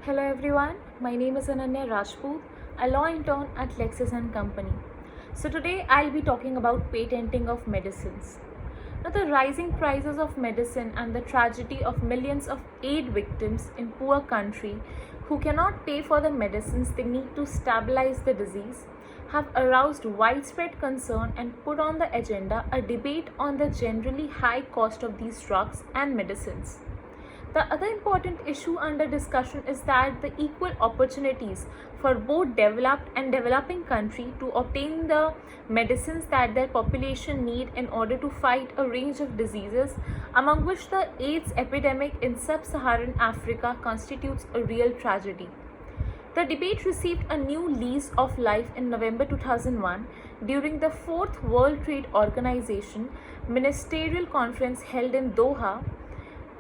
Hello everyone, my name is Ananya Rajput, a law intern at Lexis and Company. So today I'll be talking about patenting of medicines. Now the rising prices of medicine and the tragedy of millions of aid victims in poor country who cannot pay for the medicines they need to stabilize the disease have aroused widespread concern and put on the agenda a debate on the generally high cost of these drugs and medicines. The other important issue under discussion is that the equal opportunities for both developed and developing countries to obtain the medicines that their population need in order to fight a range of diseases, among which the AIDS epidemic in sub-Saharan Africa constitutes a real tragedy. The debate received a new lease of life in November 2001 during the Fourth World Trade Organization Ministerial Conference held in Doha,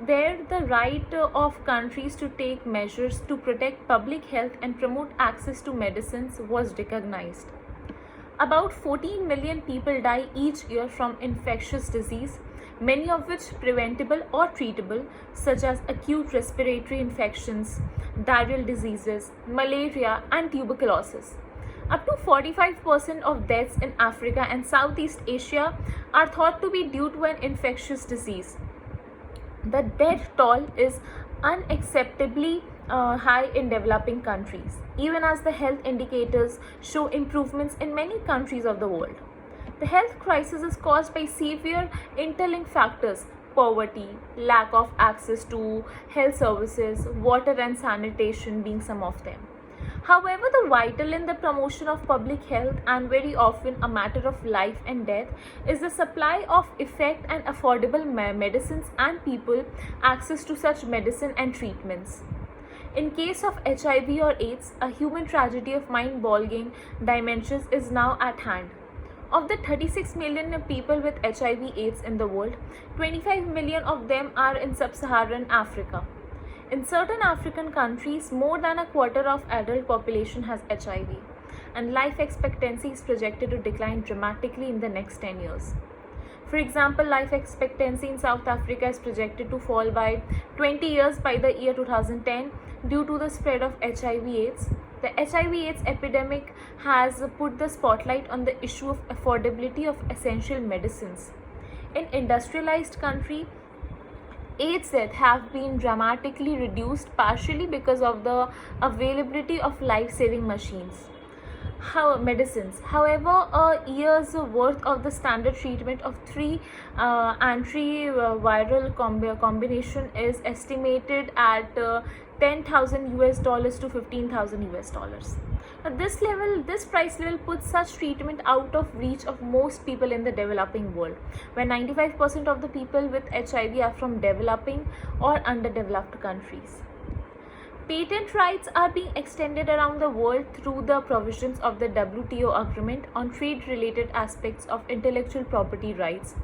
where the right of countries to take measures to protect public health and promote access to medicines was recognized. About 14 million people die each year from infectious disease, many of which preventable or treatable, such as acute respiratory infections, diarrheal diseases, malaria, and tuberculosis. Up to 45% of deaths in Africa and Southeast Asia are thought to be due to an infectious disease. The death toll is unacceptably high in developing countries, even as the health indicators show improvements in many countries of the world. The health crisis is caused by severe interlinked factors: poverty, lack of access to health services, water and sanitation being some of them. However, the vital in the promotion of public health and very often a matter of life and death is the supply of effective and affordable medicines and people access to such medicine and treatments. In case of HIV or AIDS, a human tragedy of mind-boggling dimensions is now at hand. Of the 36 million people with HIV/AIDS in the world, 25 million of them are in sub-Saharan Africa. In certain African countries, more than a quarter of adult population has HIV, and life expectancy is projected to decline dramatically in the next 10 years. For example, life expectancy in South Africa is projected to fall by 20 years by the year 2010 due to the spread of HIV/AIDS. The HIV/AIDS epidemic has put the spotlight on the issue of affordability of essential medicines. In industrialized countries, AIDS deaths have been dramatically reduced, partially because of the availability of life-saving medicines. However, a year's worth of the standard treatment of three antiviral combination is estimated at 10,000 US dollars to 15,000 US dollars. Now, this price level puts such treatment out of reach of most people in the developing world, where 95% of the people with HIV are from developing or underdeveloped countries. Patent rights are being extended around the world through the provisions of the WTO agreement on trade-related aspects of intellectual property rights.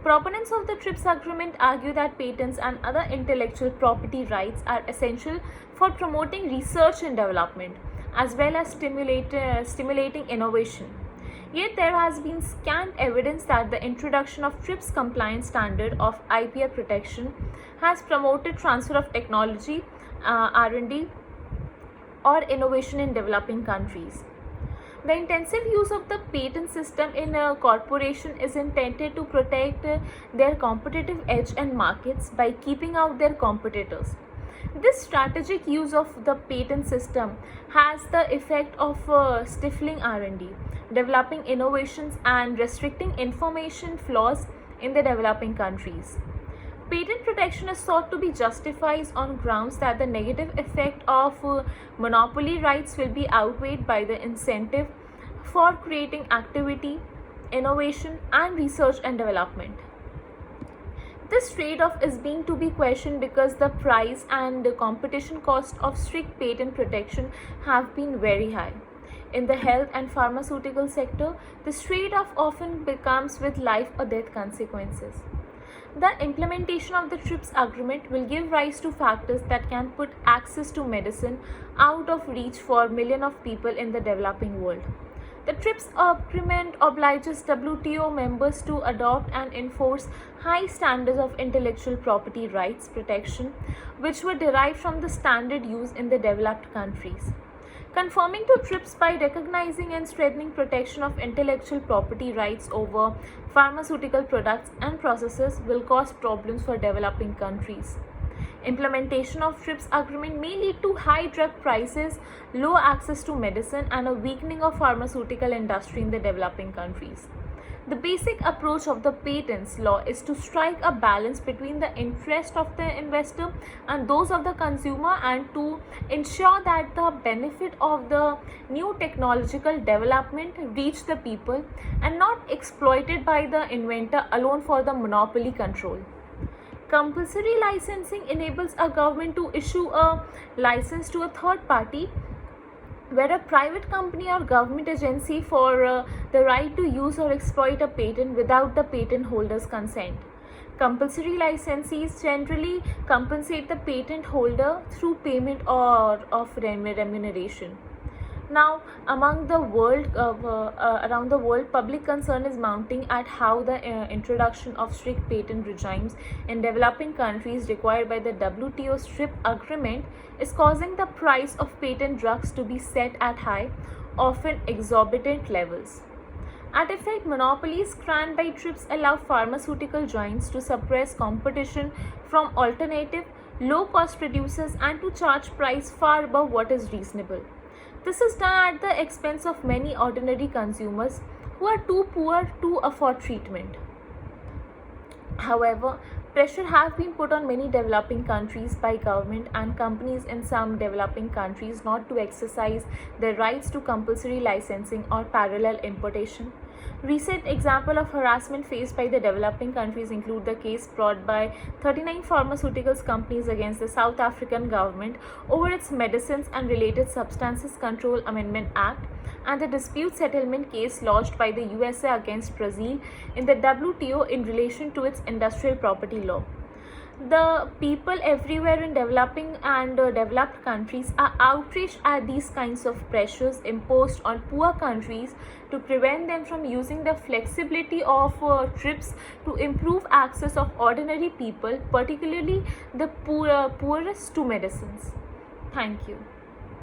Proponents of the TRIPS agreement argue that patents and other intellectual property rights are essential for promoting research and development, as well as stimulating innovation. Yet there has been scant evidence that the introduction of TRIPS compliance standard of IPR protection has promoted transfer of technology, R&D, or innovation in developing countries. The intensive use of the patent system in a corporation is intended to protect their competitive edge and markets by keeping out their competitors. This strategic use of the patent system has the effect of stifling R&D, developing innovations, and restricting information flows in the developing countries. Patent protection is thought to be justified on grounds that the negative effect of monopoly rights will be outweighed by the incentive for creating activity, innovation, and research and development. This trade-off is being to be questioned because the price and the competition cost of strict patent protection have been very high. In the health and pharmaceutical sector, this trade-off often becomes with life or death consequences. The implementation of the TRIPS agreement will give rise to factors that can put access to medicine out of reach for millions of people in the developing world. The TRIPS agreement obliges WTO members to adopt and enforce high standards of intellectual property rights protection, which were derived from the standard used in the developed countries. Conforming to TRIPS by recognizing and strengthening protection of intellectual property rights over pharmaceutical products and processes will cause problems for developing countries. Implementation of TRIPS agreement may lead to high drug prices, low access to medicine, and a weakening of pharmaceutical industry in the developing countries. The basic approach of the patents law is to strike a balance between the interest of the investor and those of the consumer, and to ensure that the benefit of the new technological development reach the people and not exploited by the inventor alone for the monopoly control. Compulsory licensing enables a government to issue a license to a third party, where a private company or government agency for the right to use or exploit a patent without the patent holder's consent. Compulsory licensees generally compensate the patent holder through payment or of remuneration. Now, around the world, public concern is mounting at how the introduction of strict patent regimes in developing countries required by the WTO TRIPS agreement is causing the price of patent drugs to be set at high, often exorbitant levels. At effect, monopolies granted by TRIPS allow pharmaceutical giants to suppress competition from alternative, low-cost producers and to charge price far above what is reasonable. This is done at the expense of many ordinary consumers who are too poor to afford treatment. However, pressure has been put on many developing countries by government and companies in some developing countries not to exercise their rights to compulsory licensing or parallel importation. Recent examples of harassment faced by the developing countries include the case brought by 39 pharmaceuticals companies against the South African government over its Medicines and Related Substances Control Amendment Act, and the dispute settlement case lodged by the USA against Brazil in the WTO in relation to its industrial property law. The people everywhere in developing and developed countries are outraged at these kinds of pressures imposed on poor countries to prevent them from using the flexibility of TRIPS to improve access of ordinary people, particularly the poorest, to medicines. Thank you.